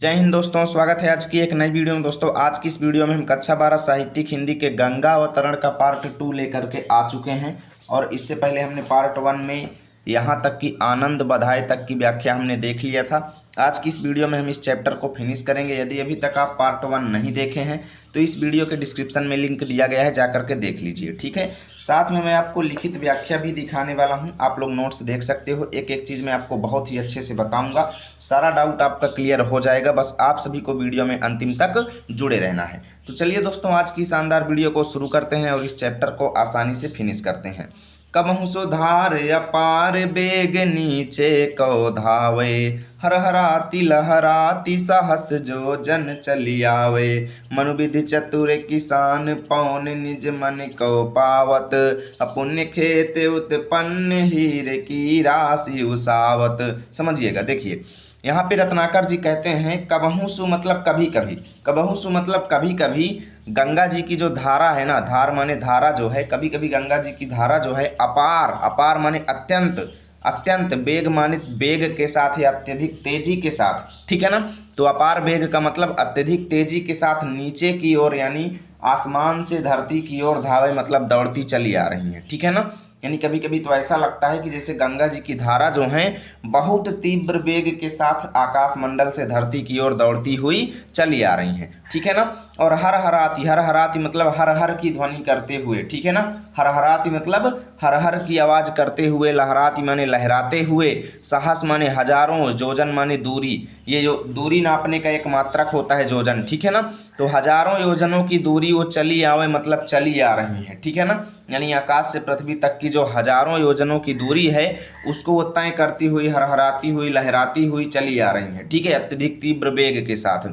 जय हिंद दोस्तों, स्वागत है आज की एक नई वीडियो में। दोस्तों आज की इस वीडियो में हम कक्षा 12 साहित्यिक हिंदी के गंगा अवतरण का पार्ट 2 लेकर के आ चुके हैं। और इससे पहले हमने पार्ट 1 में यहाँ तक कि आनंद बधाए तक की व्याख्या हमने देख लिया था। आज की इस वीडियो में हम इस चैप्टर को फिनिश करेंगे। यदि अभी तक आप पार्ट 1 नहीं देखे हैं तो इस वीडियो के डिस्क्रिप्शन में लिंक दिया गया है, जाकर के देख लीजिए, ठीक है। साथ में मैं आपको लिखित व्याख्या भी दिखाने वाला हूं, आप लोग नोट्स देख सकते हो। एक एक चीज़ मैं आपको बहुत ही अच्छे से बताऊंगा, सारा डाउट आपका क्लियर हो जाएगा। बस आप सभी को वीडियो में अंतिम तक जुड़े रहना है। तो चलिए दोस्तों, आज की शानदार वीडियो को शुरू करते हैं और इस चैप्टर को आसानी से फिनिश करते हैं। कबहु सुधार अपार बेग नीचे को धावे, हर हराती लहराती साहस जो जन चली आवे। मनु विधि चतुर किसान पौन निज मन को पावत, अपुण्य खेत उत्पन्न हीरे की राशि उसावत। समझिएगा, देखिए यहाँ पे रत्नाकर जी कहते हैं कबहु सु मतलब कभी कभी, कबहु सु मतलब कभी कभी गंगा जी की जो धारा है ना, धार माने धारा जो है, कभी कभी गंगा जी की धारा जो है अपार, अपार माने अत्यंत, अत्यंत बेग माने बेग के साथ या अत्यधिक तेजी के साथ, ठीक है ना। तो अपार बेग का मतलब अत्यधिक तेजी के साथ नीचे की ओर यानी आसमान से धरती की ओर धावे मतलब दौड़ती चली आ रही है, ठीक है ना। यानी कभी कभी तो ऐसा लगता है कि जैसे गंगा जी की धारा जो है बहुत तीव्र वेग के साथ आकाश मंडल से धरती की ओर दौड़ती हुई चली आ रही हैं, ठीक है ना। और हर हराती, हर हराती मतलब हर हर की ध्वनि करते हुए, ठीक है ना। हर हराती मतलब हर हर की आवाज करते हुए, लहराती माने लहराते हुए, साहस माने हजारों, जोजन माने दूरी, ये जो दूरी नापने का एक मात्रक होता है जोजन, ठीक है ना। तो हजारों योजनों की दूरी वो चली आवे मतलब चली आ रही है, ठीक है ना। यानी आकाश से पृथ्वी तक की जो हजारों योजनों की दूरी है उसको वो तय करती हुई, हरहराती हुई, लहराती हुई चली आ रही है, ठीक है, अत्यधिक तीव्र वेग के साथ।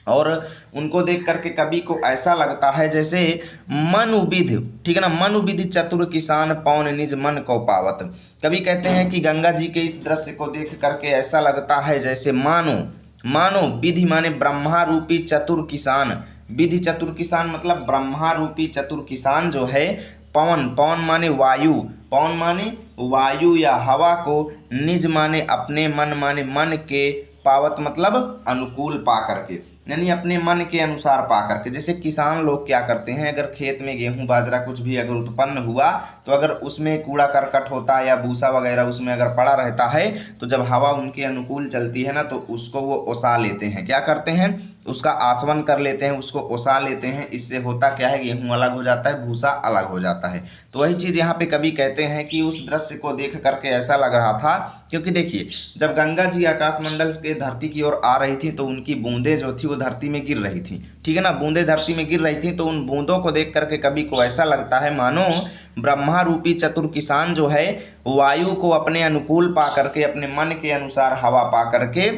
और उनको देख करके कवि को ऐसा लगता है जैसे मनुविध, ठीक है ना, मनुविधि चतुर किसान पौन निज मन को पावत। कवि कहते हैं कि गंगा जी के इस दृश्य को देख करके ऐसा लगता है जैसे मानो, मानो विधि माने ब्रह्मा रूपी चतुर किसान, विधि चतुर किसान मतलब ब्रह्मा रूपी चतुर किसान जो है, पवन, पवन माने वायु, पवन माने वायु या हवा को, निज माने अपने, मन माने मन के, पावत मतलब अनुकूल पा करके, यानी अपने मन के अनुसार पा करके। जैसे किसान लोग क्या करते हैं, अगर खेत में गेहूं बाजरा कुछ भी अगर उत्पन्न हुआ तो अगर उसमें कूड़ा करकट होता है या भूसा वगैरह उसमें अगर पड़ा रहता है तो जब हवा उनके अनुकूल चलती है ना तो उसको वो ओसा लेते हैं, क्या करते हैं, उसका आसवन कर लेते हैं, उसको ओसा लेते हैं। इससे होता क्या है, गेहूं अलग हो जाता है, भूसा अलग हो जाता है। तो वही चीज़ यहाँ पे कवि कहते हैं कि उस दृश्य को देख करके ऐसा लग रहा था, क्योंकि देखिए जब गंगा जी आकाशमंडल के धरती की ओर आ रही थी तो उनकी बूंदें जो थी वो धरती में गिर रही थी, ठीक है ना, बूंदें धरती में गिर रही थी। तो उन बूंदों को देख करके कवि को ऐसा लगता है मानो ब्रह्मा रूपी चतुर किसान जो है वायु को अपने अनुकूल पा करके, अपने मन के अनुसार हवा पा करके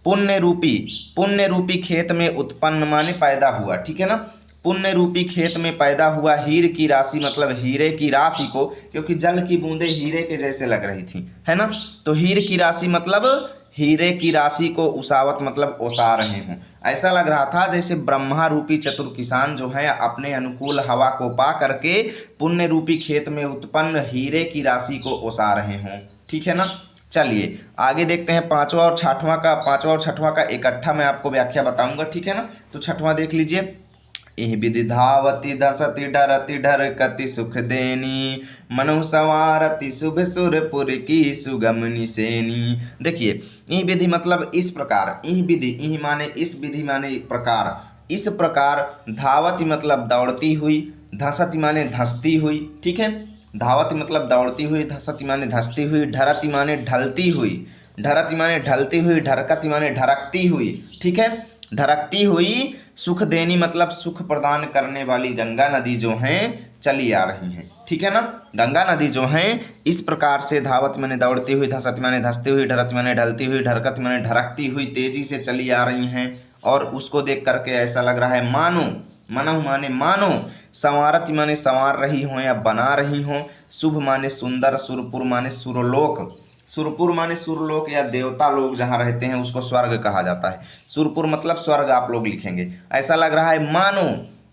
पुण्य रूपी, पुण्य रूपी खेत में उत्पन्न माने पैदा हुआ, ठीक है ना, पुण्य रूपी खेत में पैदा हुआ हीर की राशि मतलब हीरे की राशि को, क्योंकि जल की बूंदें हीरे के जैसे लग रही थी, है ना। तो हीर की राशि मतलब हीरे की राशि को उसावत मतलब ओसा रहे हों। ऐसा लग रहा था जैसे ब्रह्मा रूपी चतुर किसान जो है अपने अनुकूल हवा को पा करके पुण्य रूपी खेत में उत्पन्न हीरे की राशि को ओसा रहे हों, ठीक है ना। चलिए आगे देखते हैं पांचवा और छठवां का इकट्ठा मैं आपको व्याख्या बताऊंगा, ठीक है ना। तो छठवां देख लीजिए, इह विधि धावती दसति डरति ढरकति सुख देनी, मनु संवारति शुभ सुरपुर की सुगमनि सेनी। देखिए इह विधि मतलब इस प्रकार, इह विधि, इह माने इस, विधि माने प्रकार, इस प्रकार, धावती मतलब दौड़ती हुई, धसति माने धसती हुई, ठीक है, धावती मतलब दौड़ती हुई, धसति माने धसती हुई, ढरति माने ढलती हुई, ढरति माने ढलती हुई, ढरकति माने ढरकती हुई, ठीक है, ढरकती हुई, सुख देनी मतलब सुख प्रदान करने वाली गंगा नदी जो हैं चली आ रही हैं, ठीक है ना। गंगा नदी जो हैं इस प्रकार से धावत माने दौड़ती हुई, धसत माने धसती हुई, ढरत माने ढलती हुई, ढरकत माने ढरकती हुई तेजी से चली आ रही हैं। और उसको देख करके ऐसा लग रहा है मानो, मनो माने मानो, संवारत माने संवार रही हों या बना रही हों, शुभ माने सुंदर, सुरपुर माने सुरलोक, सुरपुर माने सुरलोक या देवता लोग जहाँ रहते हैं उसको स्वर्ग कहा जाता है, सुरपुर मतलब स्वर्ग आप लोग लिखेंगे। ऐसा लग रहा है मानो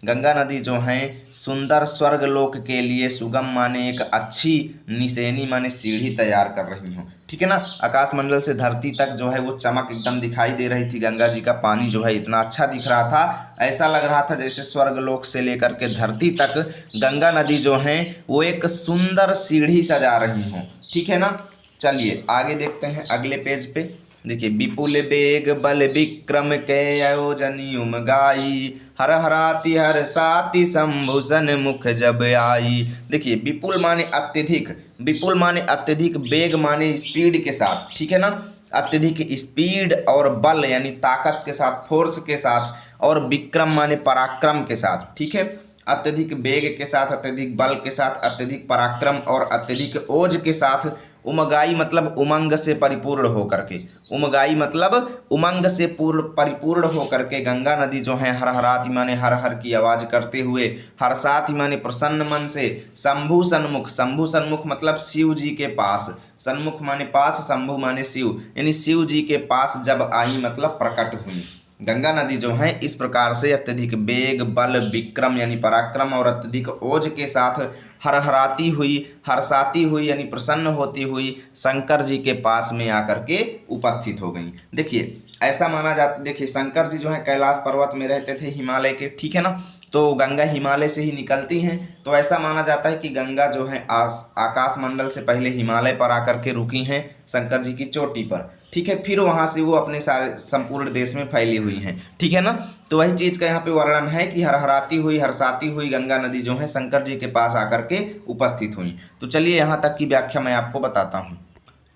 गंगा नदी जो है सुंदर स्वर्ग लोक के लिए सुगम माने एक अच्छी निशानी माने सीढ़ी तैयार कर रही हूँ। ठीक है ना। आकाशमंडल से धरती तक जो है वो चमक एकदम दिखाई दे रही थी। गंगा जी का पानी जो है इतना अच्छा दिख रहा था, ऐसा लग रहा था जैसे स्वर्ग लोक से लेकर के धरती तक गंगा नदी जो है वो एक सुंदर सीढ़ी सजा रही हूँ। ठीक है ना। चलिए आगे देखते हैं अगले पेज पे। देखिए, विपुल बेग बल विक्रम के आयोजनी उमगाई, हर हराती हर साति शंभुसन मुख जब आई। देखिए, विपुल माने अत्यधिक, विपुल माने अत्यधिक, बेग माने स्पीड के साथ। ठीक है ना। अत्यधिक स्पीड और बल यानी ताकत के साथ, फोर्स के साथ, और विक्रम माने पराक्रम के साथ। ठीक है। अत्यधिक वेग के साथ, अत्यधिक बल के साथ, अत्यधिक पराक्रम और अत्यधिक ओज के साथ उमगाई मतलब उमंग से परिपूर्ण होकर के, उमगाई मतलब उमंग से परिपूर्ण होकर के गंगा नदी जो है हरहराती माने हर हर की आवाज करते हुए, हर्षाति माने प्रसन्न मन से, शंभु सन्मुख, शंभु सन्मुख मतलब शिव जी के पास, सन्मुख माने पास, शंभु माने शिव, यानी शिव जी के पास जब आई मतलब प्रकट हुई। गंगा नदी जो है इस प्रकार से अत्यधिक वेग, बल, विक्रम यानी पराक्रम और अत्यधिक ओज के साथ हरहराती हुई, हर्षाती हुई यानी प्रसन्न होती हुई शंकर जी के पास में आकर के उपस्थित हो गई। देखिए, ऐसा माना जाता, देखिए शंकर जी जो है कैलाश पर्वत में रहते थे, हिमालय के। ठीक है ना। तो गंगा हिमालय से ही निकलती हैं, तो ऐसा माना जाता है कि गंगा जो है आकाश मंडल से पहले हिमालय पर आकर के रुकी हैं शंकर जी की चोटी पर। ठीक है। फिर वहां से वो अपने सारे संपूर्ण देश में फैली हुई हैं। ठीक है ना। तो वही चीज का यहाँ पे वर्णन है कि हरहराती हुई, हर्षाती हुई गंगा नदी जो है शंकर जी के पास आकर के उपस्थित हुई। तो चलिए यहाँ तक की व्याख्या मैं आपको बताता हूँ।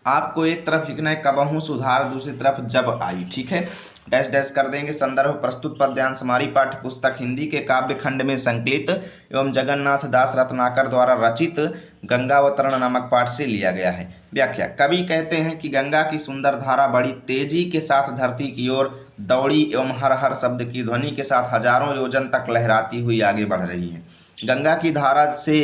आपको एक तरफ लिखना है कबहू सुधार, दूसरी तरफ जब आई। ठीक है। डैश डैश कर देंगे। संदर्भ प्रस्तुत पद्यांश हमारी पाठ्य पुस्तक हिंदी के काव्य खंड में संकलित एवं जगन्नाथ दास रत्नाकर द्वारा रचित गंगावतरण नामक पाठ से लिया गया है। व्याख्या। कवि कहते हैं कि गंगा की सुंदर धारा बड़ी तेजी के साथ धरती की ओर दौड़ी एवं हर हर शब्द की ध्वनि के साथ हजारों योजन तक लहराती हुई आगे बढ़ रही है। गंगा की धारा से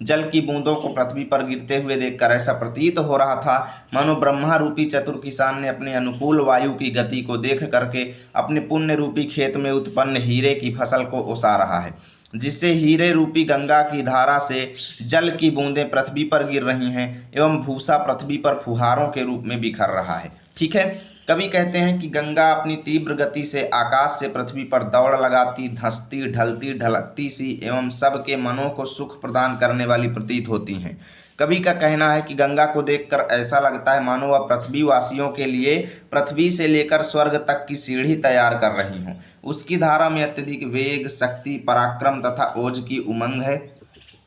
जल की बूंदों को पृथ्वी पर गिरते हुए देखकर ऐसा प्रतीत हो रहा था मानो ब्रह्मा रूपी चतुर किसान ने अपने अनुकूल वायु की गति को देख करके अपने पुण्य रूपी खेत में उत्पन्न हीरे की फसल को ओसा रहा है, जिससे हीरे रूपी गंगा की धारा से जल की बूंदें पृथ्वी पर गिर रही हैं एवं भूसा पृथ्वी पर फुहारों के रूप में बिखर रहा है। ठीक है। कवि कहते हैं कि गंगा अपनी तीव्र गति से आकाश से पृथ्वी पर दौड़ लगाती, धंसती, ढलती, ढलकती सी एवं सबके मनों को सुख प्रदान करने वाली प्रतीत होती हैं। कवि का कहना है कि गंगा को देखकर ऐसा लगता है मानो वह पृथ्वी वासियों के लिए पृथ्वी से लेकर स्वर्ग तक की सीढ़ी तैयार कर रही हूँ। उसकी धारा में अत्यधिक वेग, शक्ति, पराक्रम तथा ओज की उमंग है।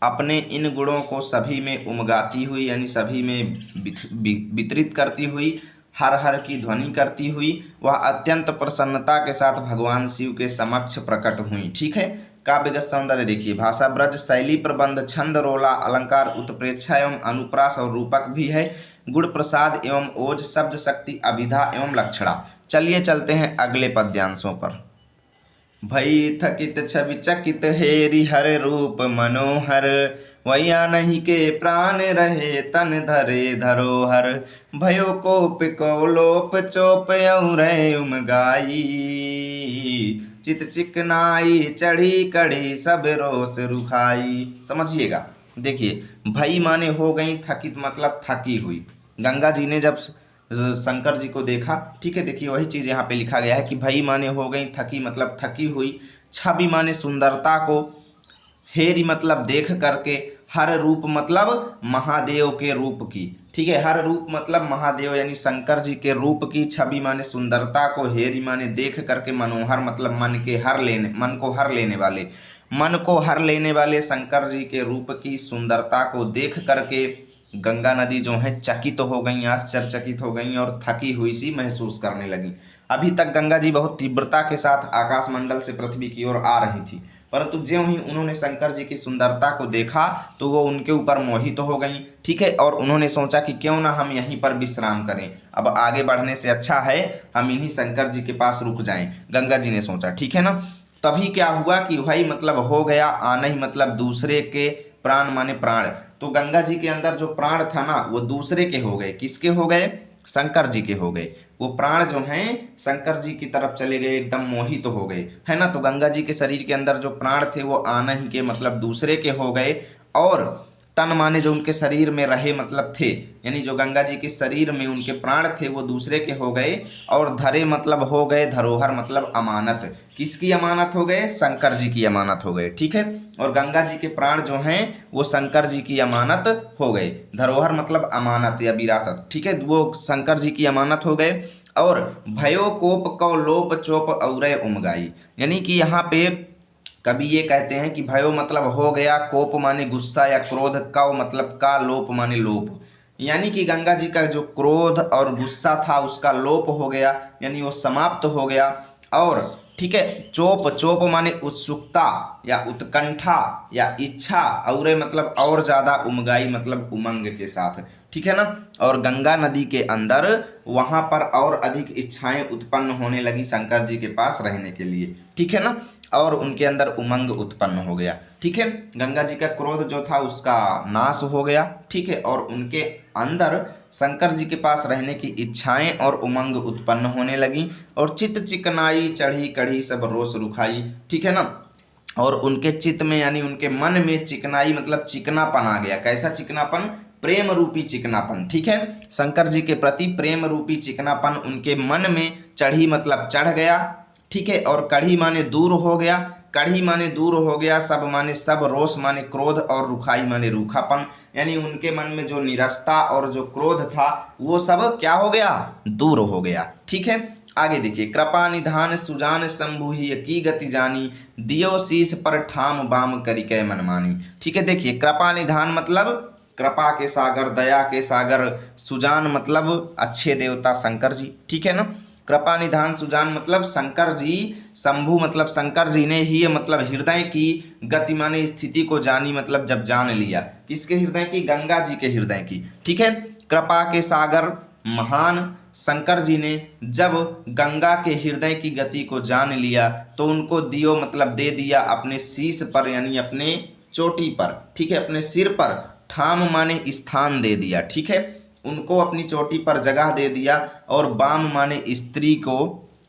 अपने इन गुणों को सभी में उमगाती हुई यानी सभी में वितरित करती हुई, हर हर की ध्वनि करती हुई वह अत्यंत प्रसन्नता के साथ भगवान शिव के समक्ष प्रकट हुई। ठीक है। काव्यगत सौंदर्य देखिए, भाषा ब्रज, शैली प्रबंध, छंद रोला, अलंकार, उत्प्रेक्षा एवं अनुप्रास और रूपक भी है, गुण प्रसाद एवं ओज, शब्द शक्ति, अभिधा एवं लक्षणा। चलिए चलते हैं अगले पद्यांशों पर। भई थकित छवि चकित हेरि हर रूप मनोहर, वैया नहीं के प्राण रहे तन धरे धरोहर, भयो कोप को लोप चोप औरै उमगाई, चित चिकनाई चढ़ी कढ़ी सब रोस रुखाई। समझिएगा। देखिए, भई माने हो गई, थकित मतलब थकी हुई। गंगा जी ने जब शंकर जी को देखा, ठीक है, देखिए वही चीज यहाँ पे लिखा गया है कि भई माने हो गई, थकी मतलब थकी हुई, छवि माने सुंदरता को, हेरी मतलब देख करके, हर रूप मतलब महादेव के रूप की। ठीक है। हर रूप मतलब महादेव यानी शंकर जी के रूप की, छवि माने सुंदरता को, हेरी माने देख करके, मनोहर मतलब मन को हर लेने वाले शंकर जी के रूप की सुंदरता को देख करके गंगा नदी जो है चकित हो गई, आश्चर्यचकित हो गई और थकी हुई सी महसूस करने लगी। अभी तक गंगा जी बहुत तीव्रता के साथ आकाशमंडल से पृथ्वी की ओर आ रही थी, परंतु ज्यों ही उन्होंने शंकर जी की सुंदरता को देखा तो वो उनके ऊपर मोहित हो गई। ठीक है। और उन्होंने सोचा कि क्यों ना हम यहीं पर विश्राम करें, अब आगे बढ़ने से अच्छा है हम इन्हीं शंकर जी के पास रुक जाएं, गंगा जी ने सोचा। ठीक है ना। तभी क्या हुआ कि भाई मतलब हो गया, आना ही मतलब दूसरे के, प्राण माने प्राण, तो गंगा जी के अंदर जो प्राण था ना वो दूसरे के हो गए। किसके हो गए? शंकर जी के हो गए। वो प्राण जो हैं शंकर जी की तरफ चले गए, एकदम मोहित तो हो गए, है ना। तो गंगा जी के शरीर के अंदर जो प्राण थे वो आना ही के मतलब दूसरे के हो गए, और तन माने जो उनके शरीर में रहे मतलब थे, यानी जो गंगा जी के शरीर में उनके प्राण थे वो दूसरे के हो गए, और धरे मतलब हो गए, धरोहर मतलब अमानत, किसकी अमानत हो गए, शंकर जी की अमानत हो गए, ठीक है। और गंगा जी के प्राण जो हैं वो शंकर जी की अमानत हो गए, धरोहर मतलब अमानत या विरासत, ठीक है, वो शंकर जी की अमानत हो गए। और भयो कोप कौ लोप चोप औरय उमगाई, यानी कि यहाँ पे कभी ये कहते हैं कि भयो मतलब हो गया, कोप माने गुस्सा या क्रोध, कौ मतलब का, लोप माने लोप, यानी कि गंगा जी का जो क्रोध और गुस्सा था उसका लोप हो गया, यानी वो समाप्त हो गया। और ठीक है, चोप, चोप माने उत्सुकता या उत्कंठा या इच्छा, और मतलब और ज्यादा, उमगाई मतलब उमंग के साथ, ठीक है ना। और गंगा नदी के अंदर वहां पर और अधिक इच्छाएं उत्पन्न होने लगी शंकर जी के पास रहने के लिए, ठीक है ना, और उनके अंदर उमंग उत्पन्न हो गया, ठीक है। गंगा जी का क्रोध जो था उसका नाश हो गया, ठीक है, और उनके अंदर शंकर जी के पास रहने की इच्छाएं और उमंग उत्पन्न होने लगी, और चित्त चिकनाई चढ़ी कढ़ी सब रोष रुखाई, ठीक है ना। और उनके चित्त में यानी उनके मन में चिकनाई मतलब चिकनापन आ गया, कैसा चिकनापन, प्रेम रूपी चिकनापन, ठीक है, शंकर जी के प्रति प्रेम रूपी चिकनापन उनके मन में चढ़ी मतलब चढ़ गया, ठीक है। और कढ़ी माने दूर हो गया, कढ़ी माने दूर हो गया, सब माने सब, रोष माने क्रोध, और रुखाई माने रूखापन, यानी उनके मन में जो निरस्ता और जो क्रोध था वो सब क्या हो गया, दूर हो गया, ठीक है। आगे देखिए, कृपा निधान सुजान शंभु ही की गति जानी, दियो शीस पर ठाम बाम करिकै मनमानी, ठीक है। देखिए, कृपा निधान मतलब कृपा के सागर, दया के सागर, सुजान मतलब अच्छे देवता शंकर जी, ठीक है ना। कृपा निधान सुजान मतलब शंकर जी, शंभु मतलब शंकर जी ने ही मतलब हृदय की गति माने स्थिति को जानी, मतलब जब जान लिया, किसके हृदय की, गंगा जी के हृदय की, ठीक है। कृपा के सागर महान शंकर जी ने जब गंगा के हृदय की गति को जान लिया तो उनको दियो मतलब दे दिया अपने शीश पर, यानी अपने चोटी पर, ठीक है, अपने सिर पर, ठाम माने स्थान दे दिया, ठीक है, उनको अपनी चोटी पर जगह दे दिया। और बाम माने स्त्री को,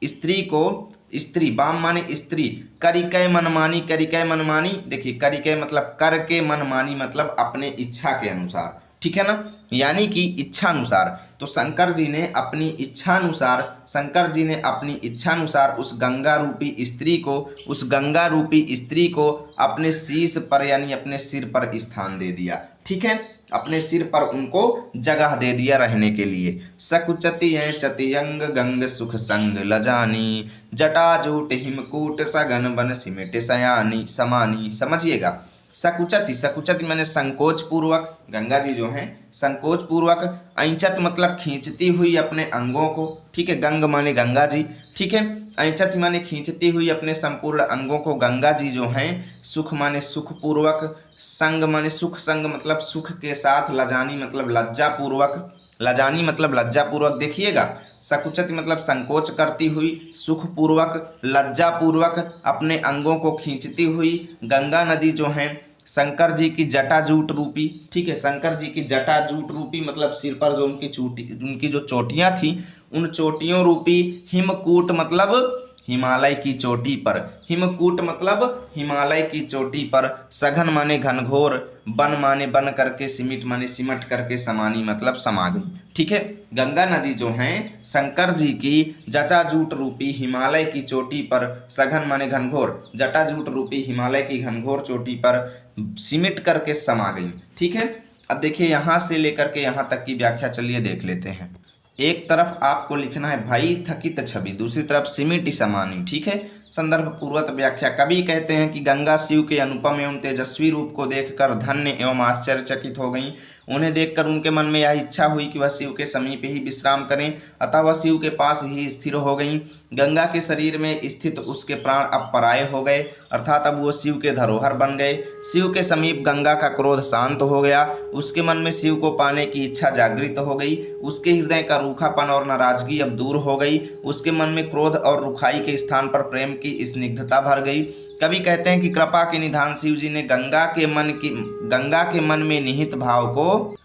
स्त्री को, स्त्री, बाम माने स्त्री, करिकै मनमानी, करिकै मनमानी, देखिए करिकै मतलब करके, मनमानी मतलब अपने इच्छा के अनुसार, ठीक है ना, यानी कि इच्छा अनुसार। तो शंकर जी ने अपनी इच्छानुसार, शंकर जी ने अपनी इच्छानुसार उस गंगा रूपी स्त्री को, उस गंगा रूपी स्त्री को अपने शीश पर यानी अपने सिर पर स्थान दे दिया, ठीक है, अपने सिर पर उनको जगह दे दिया रहने के लिए। सकुचति चतियंग गंग सुख संग लजानी, जटा जूट हिमकूट सघन बन सिमट सयानी समानी, समझिएगा। सकुचति, सकुचति मैंने संकोच पूर्वक, गंगा जी जो हैं संकोच पूर्वक, ऐंचत मतलब खींचती हुई अपने अंगों को, ठीक है, गंग माने गंगा जी, ठीक है, ऐंचत माने खींचती हुई अपने संपूर्ण अंगों को गंगा जी जो हैं, सुख माने सुख पूर्वक, संग माने सुख संग मतलब सुख के साथ, लजानी मतलब लज्जा पूर्वक, लजानी मतलब लज्जा पूर्वक, देखिएगा, सकुचत मतलब संकोच करती हुई, सुख पूर्वक, लज्जा पूर्वक अपने अंगों को खींचती हुई गंगा नदी जो है शंकर जी की जटाजूट रूपी, ठीक है, शंकर जी की जटाजूट रूपी मतलब सिर पर जो उनकी चोटी, उनकी जो चोटियां थी उन चोटियों रूपी, हिमकूट मतलब हिमालय की चोटी पर, हिमकूट मतलब हिमालय की चोटी पर, सघन माने घनघोर, बन माने बन करके, सिमिट माने सिमट करके, समानी मतलब समा गई, ठीक है। गंगा नदी जो है शंकर जी की जटाजूट रूपी हिमालय की चोटी पर, सघन माने घनघोर, जटाजूट रूपी हिमालय की घनघोर चोटी पर सिमट करके समा गई, ठीक है। अब देखिए यहाँ से लेकर के यहाँ तक की व्याख्या चलिए देख लेते हैं। एक तरफ आपको लिखना है भाई थकित छवि, दूसरी तरफ सिमिटी समानी, ठीक है। संदर्भ पूर्वक व्याख्या, कवि कहते हैं कि गंगा शिव के अनुपम एवं तेजस्वी रूप को देखकर धन्य एवं आश्चर्यचकित हो गईं। उन्हें देखकर उनके मन में यह इच्छा हुई कि वह शिव के समीप ही विश्राम करें, अतः वह शिव के पास ही स्थिर हो गईं। गंगा के शरीर में स्थित उसके प्राण अब पराये हो गए, अर्थात अब वो शिव के धरोहर बन गए। शिव के समीप गंगा का क्रोध शांत हो गया, उसके मन में शिव को पाने की इच्छा जागृत हो गई, उसके हृदय का रूखापन और नाराजगी अब दूर हो गई, उसके मन में क्रोध और रुखाई के स्थान पर प्रेम की स्निग्धता भर गई। कवि कहते हैं कि कृपा के निधान शिव जी ने गंगा के मन में निहित भाव को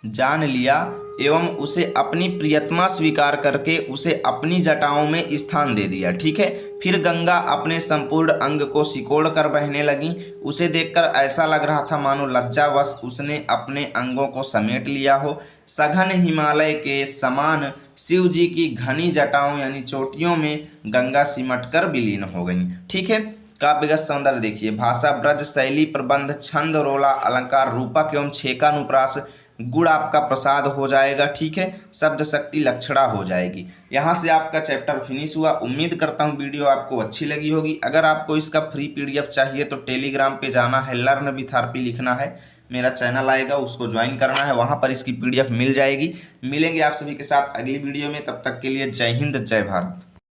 जान लिया, एवं उसे अपनी प्रियतमा स्वीकार करके उसे अपनी जटाओं में स्थान दे दिया। ठीक है। फिर गंगा अपने संपूर्ण अंग को सिकोड़ कर बहने लगी। उसे देखकर ऐसा लग रहा था मानो लज्जावश उसने अपने अंगों को समेट लिया हो। सघन हिमालय के समान शिव जी की घनी जटाओं यानी चोटियों में गंगा सिमट कर विलीन हो गई। ठीक है। काव्यगत सौंदर्य देखिए, भाषा, ब्रज, शैली, प्रबंध, छंद, रोला, अलंकार, रूपक एवं छेकानुप्रास, गुण आपका प्रसाद हो जाएगा। ठीक है। शब्द शक्ति लक्षणा हो जाएगी। यहाँ से आपका चैप्टर फिनिश हुआ। उम्मीद करता हूँ वीडियो आपको अच्छी लगी होगी। अगर आपको इसका फ्री पीडीएफ चाहिए तो टेलीग्राम पे जाना है, लर्न विथ आरपी लिखना है, मेरा चैनल आएगा, उसको ज्वाइन करना है, वहाँ पर इसकी पीडीएफ मिल जाएगी। मिलेंगे आप सभी के साथ अगली वीडियो में, तब तक के लिए जय हिंद, जय भारत।